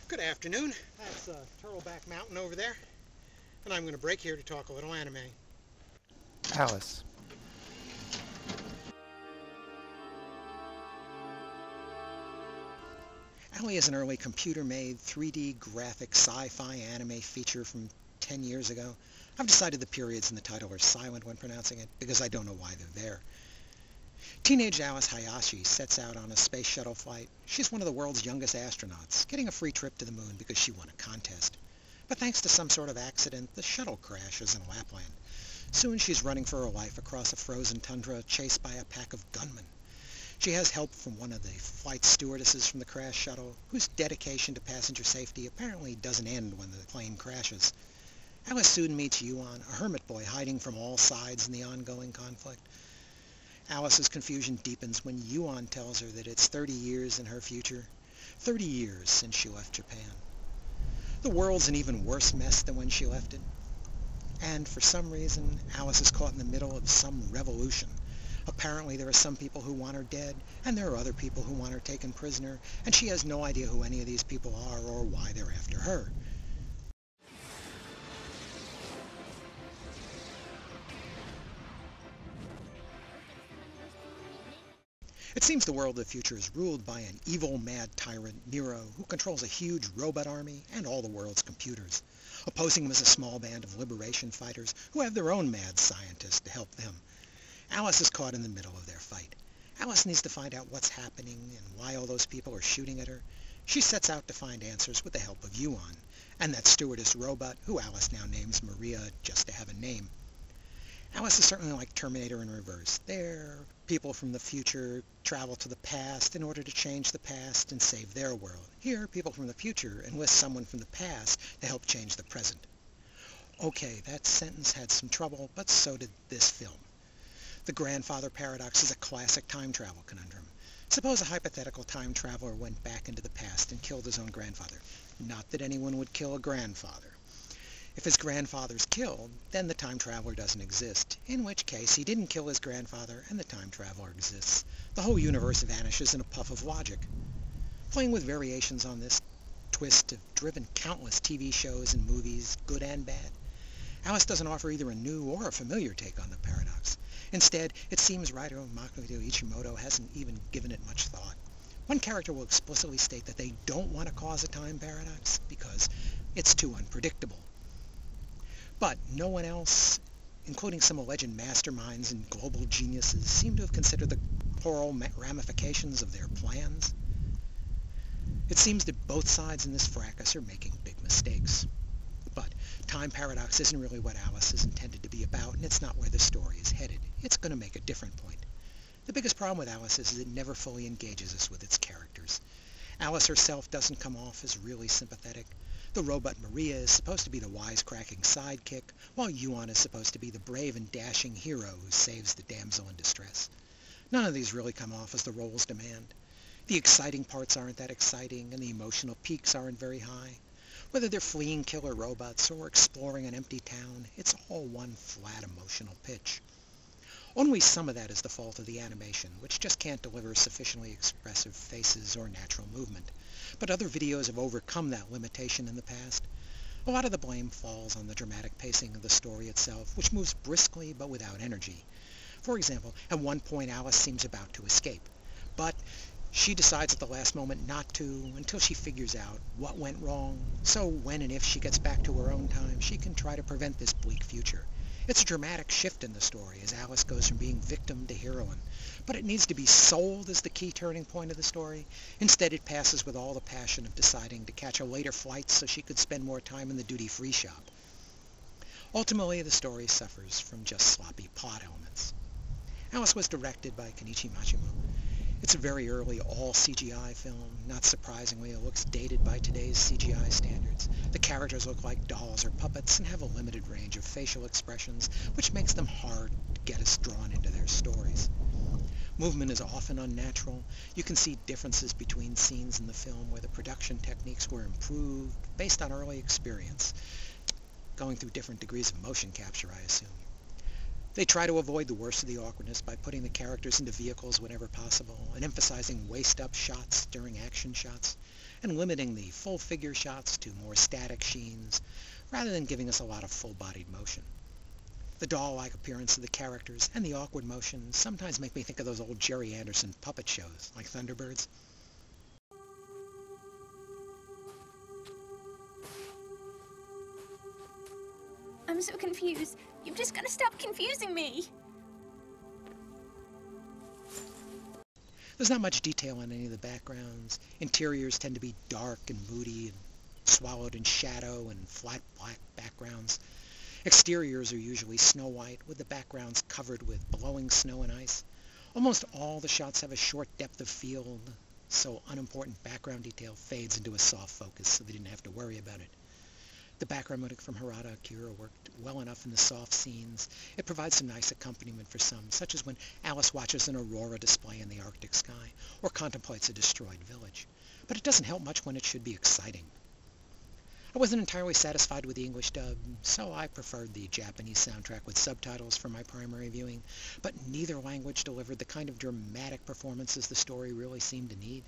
Good afternoon. That's Turtleback Mountain over there. And I'm going to break here to talk a little anime. Alice. Ally is an early computer-made 3D graphic sci-fi anime feature from 10 years ago. I've decided the periods in the title are silent when pronouncing it because I don't know why they're there. Teenage Alice Hayashi sets out on a space shuttle flight. She's one of the world's youngest astronauts, getting a free trip to the moon because she won a contest. But thanks to some sort of accident, the shuttle crashes in Lapland. Soon she's running for her life across a frozen tundra, chased by a pack of gunmen. She has help from one of the flight stewardesses from the crash shuttle, whose dedication to passenger safety apparently doesn't end when the plane crashes. Alice soon meets Yuan, a hermit boy hiding from all sides in the ongoing conflict. Alice's confusion deepens when Yuan tells her that it's 30 years in her future, 30 years since she left Japan. The world's an even worse mess than when she left it. And for some reason, Alice is caught in the middle of some revolution. Apparently there are some people who want her dead, and there are other people who want her taken prisoner, and she has no idea who any of these people are or why they're after her. It seems the world of the future is ruled by an evil, mad tyrant, Nero, who controls a huge robot army and all the world's computers. Opposing him is a small band of liberation fighters who have their own mad scientists to help them. Alice is caught in the middle of their fight. Alice needs to find out what's happening and why all those people are shooting at her. She sets out to find answers with the help of Yuan, and that stewardess robot, who Alice now names Maria just to have a name. Alice is certainly like Terminator in reverse. There, people from the future travel to the past in order to change the past and save their world. Here, people from the future enlist someone from the past to help change the present. Okay, that sentence had some trouble, but so did this film. The grandfather paradox is a classic time travel conundrum. Suppose a hypothetical time traveler went back into the past and killed his own grandfather. Not that anyone would kill a grandfather. If his grandfather's killed, then the time traveler doesn't exist, in which case he didn't kill his grandfather and the time traveler exists. The whole universe vanishes in a puff of logic. Playing with variations on this twist have driven countless TV shows and movies, good and bad. Alice doesn't offer either a new or a familiar take on the paradox. Instead, it seems writer Makoto Ichimoto hasn't even given it much thought. One character will explicitly state that they don't want to cause a time paradox because it's too unpredictable. But no one else, including some alleged masterminds and global geniuses, seem to have considered the plural ramifications of their plans. It seems that both sides in this fracas are making big mistakes. But time paradox isn't really what Alice is intended to be about, and it's not where the story is headed. It's going to make a different point. The biggest problem with Alice is it never fully engages us with its characters. Alice herself doesn't come off as really sympathetic. The robot Maria is supposed to be the wisecracking sidekick, while Yuan is supposed to be the brave and dashing hero who saves the damsel in distress. None of these really come off as the roles demand. The exciting parts aren't that exciting, and the emotional peaks aren't very high. Whether they're fleeing killer robots or exploring an empty town, it's all one flat emotional pitch. Only some of that is the fault of the animation, which just can't deliver sufficiently expressive faces or natural movement. But other videos have overcome that limitation in the past. A lot of the blame falls on the dramatic pacing of the story itself, which moves briskly but without energy. For example, at one point Alice seems about to escape, but she decides at the last moment not to until she figures out what went wrong, so when and if she gets back to her own time, she can try to prevent this bleak future. It's a dramatic shift in the story as Alice goes from being victim to heroine, but it needs to be sold as the key turning point of the story. Instead, it passes with all the passion of deciding to catch a later flight so she could spend more time in the duty-free shop. Ultimately, the story suffers from just sloppy plot elements. Alice was directed by Kenichi Mashimo. It's a very early all-CGI film. Not surprisingly, it looks dated by today's CGI standards. The characters look like dolls or puppets and have a limited range of facial expressions, which makes them hard to get us drawn into their stories. Movement is often unnatural. You can see differences between scenes in the film where the production techniques were improved based on early experience, going through different degrees of motion capture, I assume. They try to avoid the worst of the awkwardness by putting the characters into vehicles whenever possible and emphasizing waist-up shots during action shots. and limiting the full figure shots to more static sheens, rather than giving us a lot of full-bodied motion. The doll-like appearance of the characters and the awkward motion sometimes make me think of those old Jerry Anderson puppet shows, like Thunderbirds. I'm so confused. You've just got to stop confusing me. There's not much detail in any of the backgrounds. Interiors tend to be dark and moody and swallowed in shadow and flat black backgrounds. Exteriors are usually snow white, with the backgrounds covered with blowing snow and ice. Almost all the shots have a short depth of field, so unimportant background detail fades into a soft focus so they didn't have to worry about it. The background music from Harada Akira worked well enough in the soft scenes. It provides some nice accompaniment for some, such as when Alice watches an aurora display in the Arctic sky, or contemplates a destroyed village. But it doesn't help much when it should be exciting. I wasn't entirely satisfied with the English dub, so I preferred the Japanese soundtrack with subtitles for my primary viewing, but neither language delivered the kind of dramatic performances the story really seemed to need.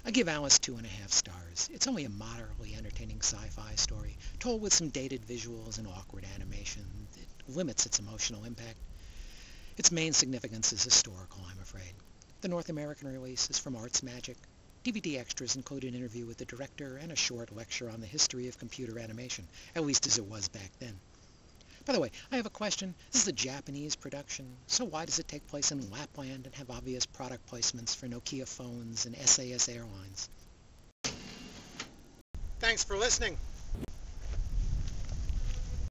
I give Alice 2.5 stars. It's only a moderately entertaining sci-fi story, told with some dated visuals and awkward animation. It limits its emotional impact. Its main significance is historical, I'm afraid. The North American release is from Arts Magic. DVD extras include an interview with the director and a short lecture on the history of computer animation, at least as it was back then. By the way, I have a question. This is a Japanese production, so why does it take place in Lapland and have obvious product placements for Nokia phones and SAS Airlines? Thanks for listening.